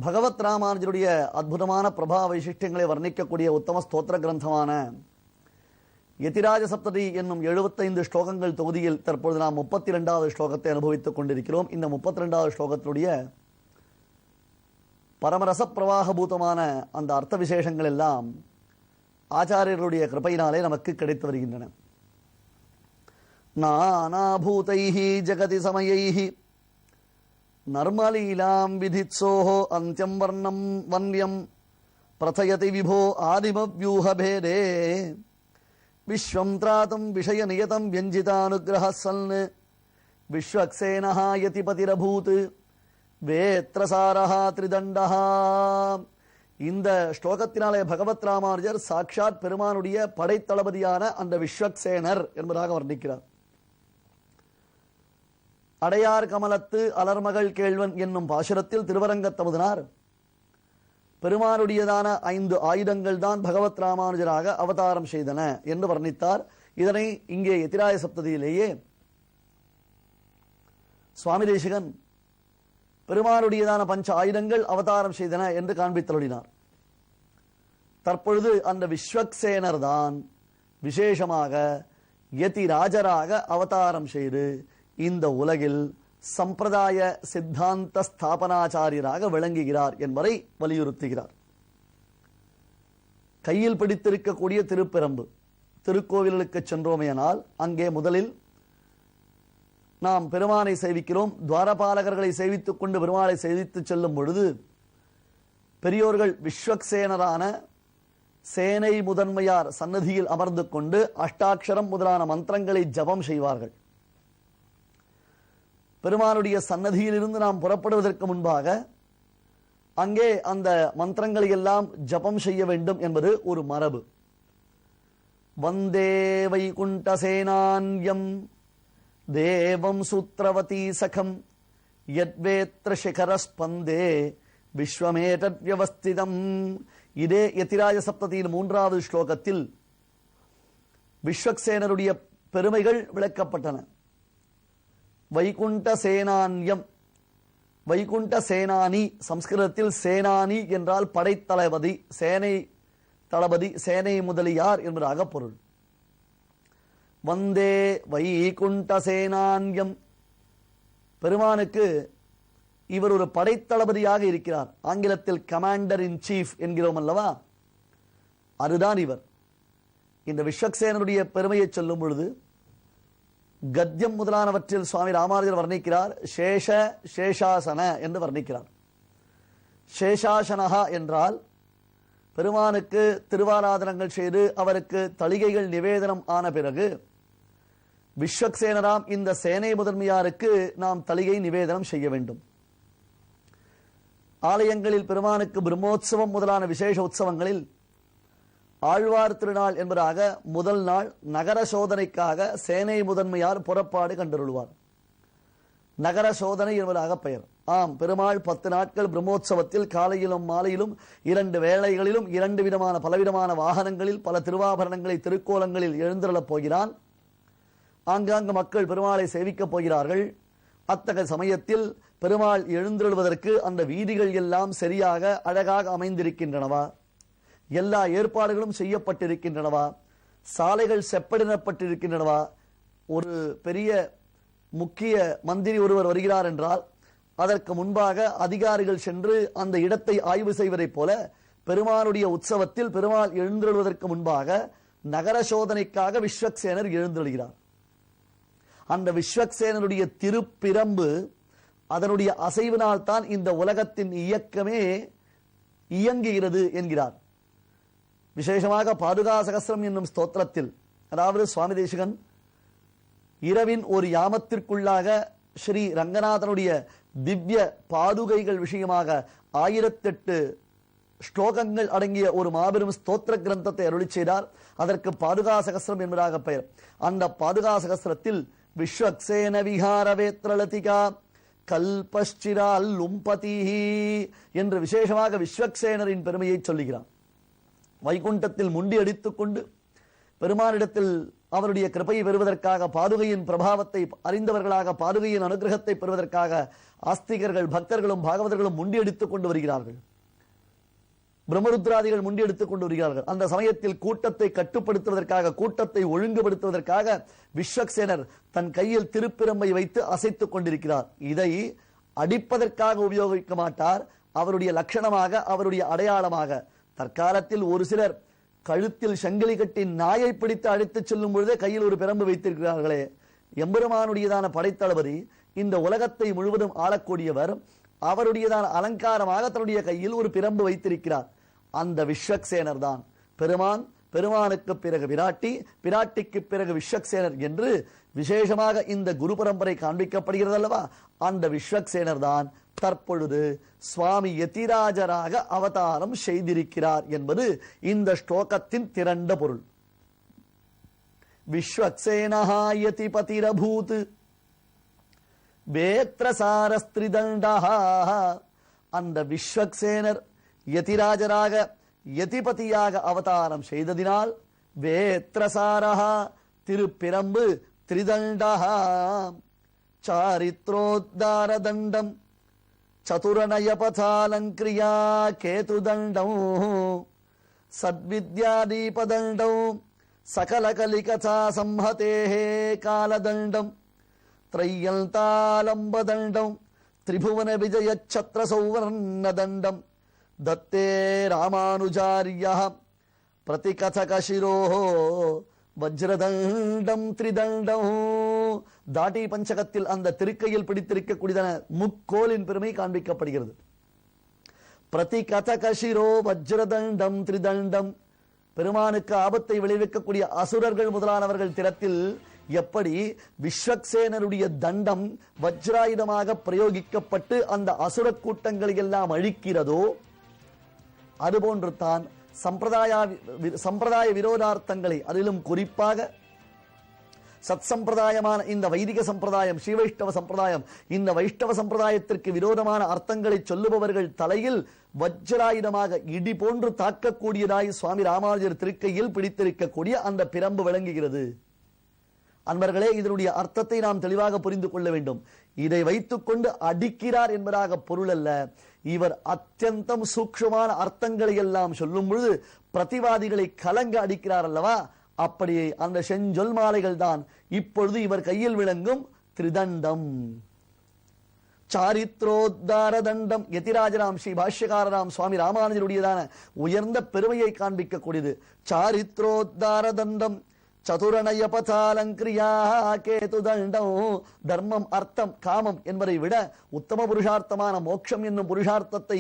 பகவத் ராமானுஜருடைய அற்புதமான பிரபா வைசிஷ்டியங்களை வர்ணிக்கக்கூடிய உத்தம ஸ்தோத்திர கிரந்தமான யதிராஜ சப்ததி என்னும் 75 ஸ்லோகங்கள் தொகுதியில் தற்பொழுது நாம் 32வது ஸ்லோகத்தை அனுபவித்துக் கொண்டிருக்கிறோம். இந்த 32வது ஸ்லோகத்தினுடைய பரமரச பிரவாகபூதமான அந்த அர்த்த விசேஷங்கள் எல்லாம் ஆச்சாரியர்களுடைய கிருபையினாலே நமக்கு கிடைத்து வருகின்றன. நானாபூதைஹி ஜகதி சமயைஹி நர்மலீலாம் விதித்சோஹோ அந்தியம் வர்ணம் வன்யம் பிரதயதி விபோ ஆதிமவ்யூஹபேதே விஸ்வம் திராதும் விஷய நியதம் வியஞ்சிதானுகிரஹ சன் விஸ்வக்சேனஹ யதிபதிரபூத் வேத்ரசாரஹ திரிதண்டஹ. இந்த ஸ்லோகத்தினாலே பகவத் ராமானுஜர் சாட்சாத் பெருமானுடைய படைத்தளபதியான அந்த விஸ்வக்சேனர் என்பதாக வர்ணிக்கிறார். அடையார் கமலத்து அலர்மகள் கேள்வன் என்னும் பாசுரத்தில் திருவரங்கத்தமுதனார் பெருமானுடையதான 5 ஆயுதங்கள் தான் பகவத் ராமானுஜராக அவதாரம் செய்தன என்று வர்ணித்தார். இதனை இங்கே யதிராஜ சப்ததியிலேயே சுவாமி தேசிகன் பெருமானுடையதான 5 ஆயுதங்கள் அவதாரம் செய்தன என்று காண்பித்தருளினார். தற்பொழுது அந்த விஸ்வக்சேனர் தான் விசேஷமாக யதிராஜராக அவதாரம் செய்து இந்த உலகில் சம்பிரதாய சித்தாந்த ஸ்தாபனாச்சாரியராக விளங்குகிறார் என்பதை வலியுறுத்துகிறார். கையில் பிடித்திருக்கக்கூடிய திருப்பெரம்பு திருக்கோவிலுக்கு சென்றோமேயானால் அங்கே முதலில் நாம் பெருமானை சேவிக்கிறோம். துவாரபாலகர்களை சேவித்துக் கொண்டு பெருமாளை சேவித்து செல்லும் பொழுது பெரியோர்கள் விஸ்வக்சேனரான சேனை முதன்மையார் சன்னதியில் அமர்ந்து கொண்டு அஷ்டாட்சரம் முதலான மந்திரங்களை ஜபம் செய்வார்கள். பெருமானுடைய சன்னதியிலிருந்து நாம் புறப்படுவதற்கு முன்பாக அங்கே அந்த மந்திரங்களை எல்லாம் ஜபம் செய்ய வேண்டும் என்பது ஒரு மரபு. வந்தே வைகுண்டசேனான்யம் தேவம் சூத்ரவதி சகம் யத்வேத்ர சிகரஸ்பந்தே விஸ்வமேதத் வியவஸ்திதம். இதே யதிராஜ சப்ததியின் 3வது ஸ்லோகத்தில் விஸ்வக்சேனருடைய பெருமைகள் விளக்கப்பட்டன. வைகுண்ட சேனான்யம், வைகுண்ட சேனானி, சம்ஸ்கிருதத்தில் சேனானி என்றால் படைத்தளபதி, சேனை தளபதி, சேனை முதலியார் என்பதாக பொருள். வந்தே வைகுண்ட சேனான்யம், பெருமானுக்கு இவர் ஒரு படைத்தளபதியாக இருக்கிறார். ஆங்கிலத்தில் கமாண்டர் இன் சீஃப் என்கிறோம் அல்லவா, அதுதான் இவர். இந்த விஸ்வக்சேனருடைய பெருமையை சொல்லும் பொழுது கத்தியம் முதலானவற்றில் சுவாமி ராமானுஜர் வர்ணிக்கிறார். சேஷ சேஷாசன என்று வர்ணிக்கிறார். சேஷாசனஹா என்றால் பெருமானுக்கு திருவாராதனங்கள் செய்து அவருக்கு தளிகைகள் நிவேதனம் ஆன பிறகு விஸ்வக்சேனராம் இந்த சேனை முதன்மையாருக்கு நாம் தளிகை நிவேதனம் செய்ய வேண்டும். ஆலயங்களில் பெருமானுக்கு பிரம்மோற்சவம் முதலான விசேஷ உற்சவங்களில் ஆழ்வார் திருநாள் என்பதாக முதல் நாள் நகர சோதனைக்காக சேனை முதன்மையார் புறப்பாடு கண்டருள்வார். நகர சோதனை என்பதாக பெயர். ஆம், பெருமாள் 10 நாட்கள் பிரம்மோற்சவத்தில் காலையிலும் மாலையிலும் 2 வேளைகளிலும் 2 விதமான பலவிதமான வாகனங்களில் பல திருவாபரணங்களை திருக்கோலங்களில் எழுந்தருளப் போகிறான். ஆங்காங்கு மக்கள் பெருமாளை சேவிக்கப் போகிறார்கள். அத்தகைய சமயத்தில் பெருமாள் எழுந்தருள்வதற்கு அந்த வீதிகள் எல்லாம் சரியாக அழகாக அமைந்திருக்கின்றனவா, எல்லா ஏற்பாடுகளும் செய்யப்பட்டிருக்கின்றனவா, சாலைகள் செப்படிடப்பட்டிருக்கின்றனவா. ஒரு பெரிய முக்கிய மந்திரி ஒருவர் வருகிறார் என்றால் அதற்கு முன்பாக அதிகாரிகள் சென்று அந்த இடத்தை ஆய்வு செய்வதைப் போல பெருமானுடைய உற்சவத்தில் பெருமாள் எழுந்தருள்வதற்கு முன்பாக நகர சோதனைக்காக விஸ்வக்சேனர் எழுந்தருள்கிறார். அந்த விஸ்வக்சேனருடைய திருப்பிரம்பு அதனுடைய அசைவினால் தான் இந்த உலகத்தின் இயக்கமே இயங்குகிறது என்கிறார். விசேஷமாக பாதுகா சகஸ்ரம் என்னும் ஸ்தோத்திரத்தில், அதாவது சுவாமி தேசிகன் இரவின் ஒரு யாமத்திற்குள்ளாக ஸ்ரீ ரங்கநாதனுடைய திவ்ய பாதுகைகள் விஷயமாக 1008 ஸ்லோகங்கள் அடங்கிய ஒரு மாபெரும் ஸ்தோத்திர கிரந்தத்தை அருளி செய்தார். அதற்கு பாதுகா சகஸ்ரம் என்பதாக பெயர். அந்த பாதுகா சகஸ்ரத்தில் விஸ்வக்சேன விஹாரவேத்ரலதிகா கல்பஷ்சிரால் லும்பதி என்று விசேஷமாக விஸ்வக்சேனரின் பெருமையை சொல்லுகிறார். வைகுண்டத்தில் முண்டி அடித்துக் கொண்டு பெருமானிடத்தில் அவருடைய கிருபையை பெறுவதற்காக, பாதுகையின் பிரபாவத்தை அறிந்தவர்களாக பாதுகையின் அனுகிரகத்தை பெறுவதற்காக ஆஸ்திகர்கள், பக்தர்களும் பாகவதர்களும் முண்டி அடித்துக் கொண்டு வருகிறார்கள். பிரம்மருத்ராதிகள் முண்டி எடுத்துக் கொண்டு வருகிறார்கள். அந்த சமயத்தில் கூட்டத்தை கட்டுப்படுத்துவதற்காக, கூட்டத்தை ஒழுங்குபடுத்துவதற்காக விஸ்வக்சேனர் தன் கையில் திருப்பிரம்பை வைத்து அசைத்துக் கொண்டிருக்கிறார். இதை அடிப்பதற்காக உபயோகிக்க மாட்டார். அவருடைய லட்சணமாக, அவருடைய அடையாளமாக. தற்காலத்தில் ஒரு சிலர் கழுத்தில் சங்கிலி கட்டி நாயை பிடித்து அழைத்துச் செல்லும் பொழுதே கையில் ஒரு பிரம்பு வைத்திருக்கிறார்களே. எம்பெருமானுடையதான படைத்தளபதி, இந்த உலகத்தை முழுவதும் ஆளக்கூடியவர், அவருடையதான அலங்காரமாக தன்னுடைய கையில் ஒரு பிரம்பு வைத்திருக்கிறார். அந்த விஸ்வக்சேனர் தான் பெருமான். பெருமானுக்கு பிறகு பிராட்டி, பிராட்டிக்கு பிறகு விஸ்வக்சேனர் என்று விசேஷமாக இந்த குரு பரம்பரை காண்பிக்கப்படுகிறது அல்லவா? அந்த விஸ்வக்சேனர் தான் தற்பொழுது சுவாமி யதிராஜராக அவதாரம் செய்திருக்கிறார் என்பது இந்த ஸ்லோகத்தின் திரண்ட பொருள். விஸ்வக்சேனஹா யதிபதிரபூத் வேத்ரசாரஸ்திரிதண்டஹா. அந்த விஸ்வக்சேனர் யதிராஜராக, யதிபதியாக அவதாரம் செய்ததினால் வேத்ரசாரஹா திருப்பிரம்பு, திரிதண்டஹா சாரித்ரோத்தார தண்டம், சதுரநயபதாலங்கிரியா கேதுதண்டம், சத்வித்யாதீபதண்டம், சகலகலிகதா சம்ஹதேஹே காலதண்டம், த்ரையல்தாலம்பதண்டம், திரிபுவன விஜயச்சத்ர சௌவர்ணதண்டம் தத்தே ராமானுஜார்யः பிரதிகதகசிரோ வஜ்ரதண்டம் திரிதண்டம். தாட்டி பஞ்சகத்தில் அந்த திருக்கையில் பிடித்திருக்கக்கூடியதான முக்கோலின் பெருமை காண்பிக்கப்படுகிறது. பிரதிகதகசிரோ வஜ்ரதண்டம் திரிதண்டம். பெருமானுக்கு ஆபத்தை விளைவிக்கக்கூடிய அசுரர்கள் முதலானவர்கள் திறத்தில் எப்படி விஸ்வக்சேனருடைய தண்டம் வஜ்ராயுதமாக பிரயோகிக்கப்பட்டு அந்த அசுர கூட்டங்களை எல்லாம் அழிக்கிறதோ, அதுபோன்று தான் சம்பிரதாய விரோதார்த்தங்களை, அதிலும் குறிப்பாக சத் சம்பிரதாயமான இந்த வைதிக சம்பிரதாயம், ஸ்ரீ வைஷ்ணவ சம்பிரதாயம், இந்த வைஷ்ணவ சம்பிரதாயத்திற்கு விரோதமான அர்த்தங்களை சொல்லுபவர்கள் தலையில் வஜ்ராயுதமாக இடி போன்று தாக்கக்கூடியதாய் சுவாமி ராமானுஜர் திருக்கையில் பிடித்திருக்கக்கூடிய அந்த பிரம்பு விளங்குகிறது. அன்பர்களே, இதனுடைய அர்த்தத்தை நாம் தெளிவாக புரிந்து கொள்ள வேண்டும். இதை வைத்துக் கொண்டு அடிக்கிறார் என்பதாக பொருள் அல்ல. இவர் அத்தியந்தம் சூக்ஷ்மமான அர்த்தங்களை எல்லாம் சொல்லும் பொழுது பிரதிவாதிகளை கலங்க அடிக்கிறார் அல்லவா? அப்படியே அந்த செஞ்சொல் மாலைகள் தான் இப்பொழுது இவர் கையில் விளங்கும் திரிதண்டம். சாரித்ரோத்தார தண்டம். யதிராஜராம் ஸ்ரீ பாஷ்யகாரராம் சுவாமி ராமானுஜருடையதான உயர்ந்த பெருமையை காண்பிக்கக்கூடியது. சாரித்ரோத்தார தண்டம், சதுரநயபதாலங்கிரியா கேதுதண்டம். தர்மம், அர்த்தம், காமம் என்பதை விட உத்தம புருஷார்த்தமான மோட்சம் என்னும் புருஷார்த்தத்தை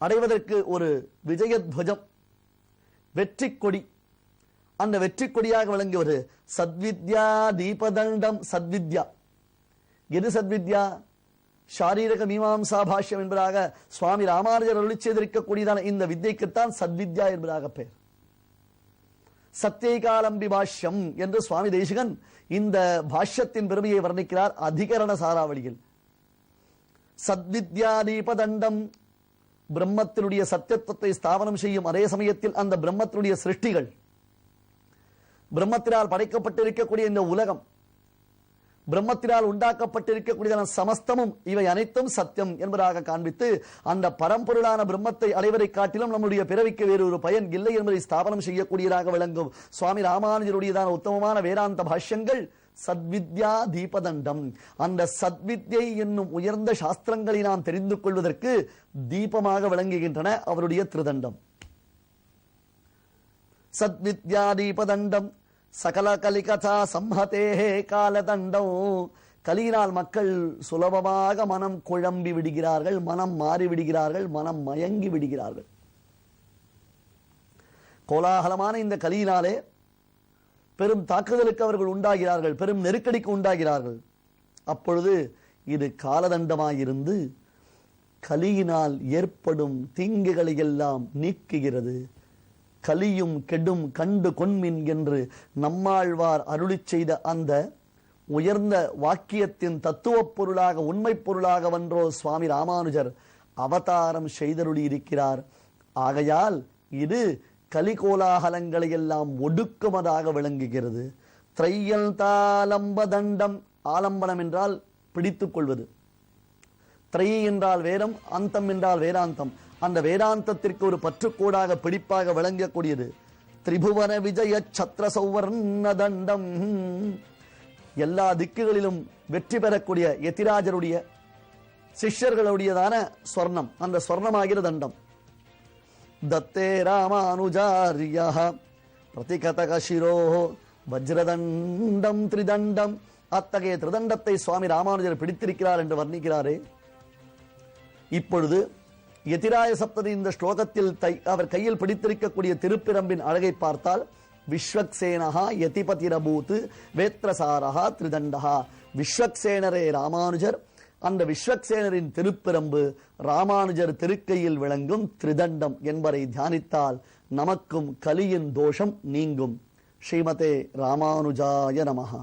அடைவதற்கு ஒரு விஜயத்வஜம், வெற்றி கொடி. அந்த வெற்றி கொடியாக விளங்குவது சத்வித்யா தீபதண்டம். சத்வித்யா எது சத்வித்யா? ஷாரீரக மீமாம்சா பாஷ்யம் என்பதாக சுவாமி ராமானுஜர் அருளி செய்திருக்கக்கூடியதான இந்த வித்யைக்குத்தான் சத்வித்யா என்பதாக பெயர். சத்யைகாலம்பி பாஷ்யம் என்று சுவாமி தேசிகன் இந்த பாஷ்யத்தின் பெருமையை வர்ணிக்கிறார் அதிகரண சாராவளியில். சத்வித்யாதீபதண்டம் பிரம்மத்தினுடைய சத்தியத்துவத்தை ஸ்தாபனம் செய்யும் அதே சமயத்தில் அந்த பிரம்மத்தினுடைய சிருஷ்டிகள், பிரம்மத்தினால் படைக்கப்பட்டிருக்கக்கூடிய இந்த உலகம், பிரம்மத்தினால் உண்டாக்கப்பட்டிருக்கக்கூடிய சமஸ்தமும் இவை அனைத்தும் சத்தியம் என்பதாக காண்பித்து அந்த பரம்பொருளான பிரம்மத்தை அடைவதை காட்டிலும் நம்முடைய பிறவிக்கு வேறு ஒரு பயன் இல்லை என்பதை ஸ்தாபனம் செய்யக்கூடியதாக விளங்கும் சுவாமி ராமானுஜருடையதான உத்தமமான வேதாந்த பாஷ்யங்கள் சத்வித்யா தீபதண்டம். அந்த சத்வித்யை என்னும் உயர்ந்த சாஸ்திரங்களை நாம் தெரிந்து கொள்வதற்கு தீபமாக விளங்குகின்றன அவருடைய திருதண்டம். சத்வித்யா தீபதண்டம் சகல கலிகதா சம்ஹதேஹே காலதண்டம். கலியினால் மக்கள் சுலபமாக மனம் குழம்பி விடுகிறார்கள், மனம் மாறி விடுகிறார்கள், மனம் மயங்கி விடுகிறார்கள். கோலாகலமான இந்த கலியினாலே பெரும் தாக்குதலுக்கு அவர்கள் உண்டாகிறார்கள், பெரும் நெருக்கடிக்கு உண்டாகிறார்கள். அப்பொழுது இது காலதண்டமாயிருந்து கலியினால் ஏற்படும் தீங்குகளை எல்லாம் நீக்குகிறது. கலியும் கெடும் கண்டு கொன்மின் என்று நம்மாழ்வார் அருளி செய்த அந்த உயர்ந்த வாக்கியத்தின் தத்துவ பொருளாக, உண்மை பொருளாக வென்றோ சுவாமி ராமானுஜர் அவதாரம் செய்தருளி இருக்கிறார். ஆகையால் இது கலிகோலாகலங்களை எல்லாம் ஒடுக்குமதாக விளங்குகிறது. திரையல் தாலம்ப தண்டம், ஆலம்பனம் என்றால் பிடித்துக் கொள்வது, திரை என்றால் வேதம், அந்தம் என்றால் வேதாந்தம். அந்த வேதாந்தத்திற்கு ஒரு பற்றுக்கோடாக பிடிப்பாக விளங்கக்கூடியது. திரிபுவன விஜய சத்ர சௌவர்ண தண்டம், எல்லா திக்குகளிலும் வெற்றி பெறக்கூடிய யதிராஜருடைய சிஷ்யர்களுடையதான ஸ்வர்ணம், அந்த ஸ்வர்ணமாகிற தண்டம். தத்தே ராமானுஜாரிய பிரதிகதக சிரோ வஜ்ரதண்டம் திரிதண்டம், அத்தகைய திரிதண்டத்தை சுவாமி ராமானுஜர் பிடித்திருக்கிறார் என்று வர்ணிக்கிறாரே. இப்பொழுது யதிராய சப்ததி இந்த ஸ்லோகத்தில் அவர் கையில் பிடித்திருக்கக்கூடிய திருப்பிரம்பின் அழகை பார்த்தால், விஸ்வக்சேனஹா யதிபதிரபூத் வேத்ரசாரஹா திரிதண்டஹா. விஸ்வக்சேனரே ராமானுஜர், அந்த விஸ்வக்சேனரின் திருப்பிரம்பு ராமானுஜர் திருக்கையில் விளங்கும் திரிதண்டம் என்பதை தியானித்தால் நமக்கும் கலியின் தோஷம் நீங்கும். ஸ்ரீமதே ராமானுஜாய நமஹா.